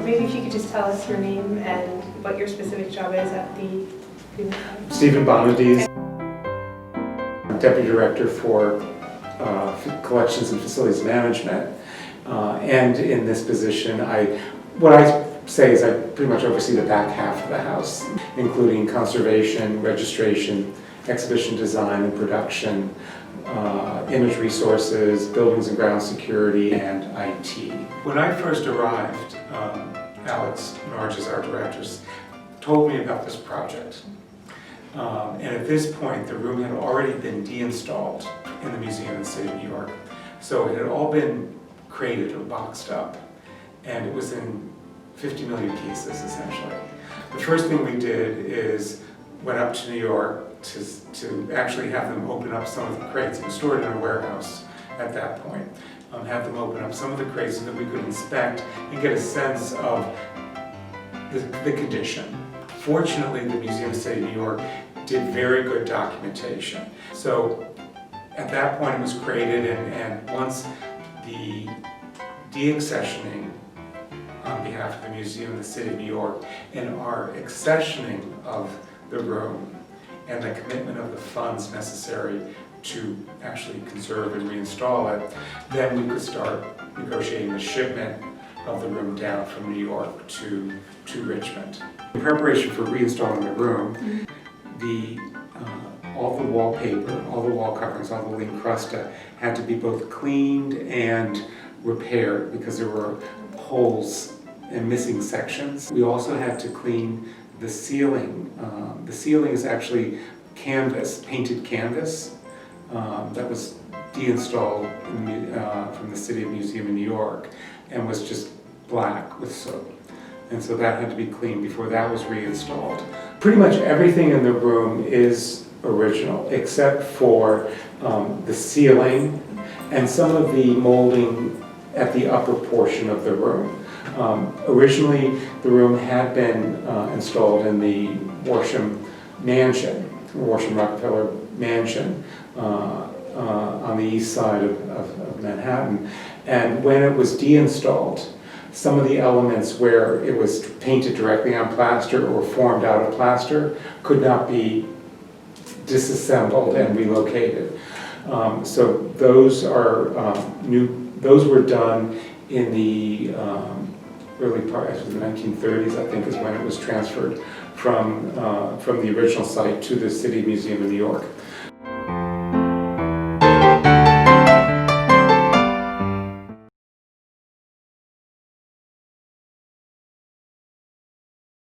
maybe if you could just tell us your name and what your specific job is at the VMFA. Stephen Bonadies, Deputy Director for Collections and Facilities Management. And in this position, what I say is I pretty much oversee the back half of the house, including conservation, registration, exhibition design and production, image resources, buildings and ground security, and IT. When I first arrived, Alex and Arch's art directors told me about this project. And at this point, the room had already been deinstalled in the museum in the city of New York. So it had all been crated or boxed up, and it was in 50 million pieces, essentially. The first thing we did is went up to New York to actually have them open up some of the crates. It was stored in a warehouse at that point. Have them open up some of the crates so that we could inspect and get a sense of the condition. Fortunately, the Museum of the City of New York did very good documentation. So at that point it was created, and once the deaccessioning on behalf of the Museum of the City of New York and our accessioning of the room and the commitment of the funds necessary to actually conserve and reinstall it, then we could start negotiating the shipment of the room down from New York to Richmond. In preparation for reinstalling the room, all the wallpaper, all the wall coverings, all the encrusta had to be both cleaned and repaired because there were holes and missing sections. We also had to clean the ceiling. The ceiling is actually canvas, painted canvas, that was deinstalled from the City Museum in New York and was just black with soot. And so that had to be cleaned before that was reinstalled. Pretty much everything in the room is original except for the ceiling and some of the molding at the upper portion of the room. Originally, the room had been installed in the Worsham Mansion, Worsham Rockefeller Mansion, on the east side of Manhattan. And when it was deinstalled, some of the elements where it was painted directly on plaster or formed out of plaster could not be disassembled and relocated. So those are those were done in the early part of the 1930s, I think, is when it was transferred from the original site to the City Museum in New York.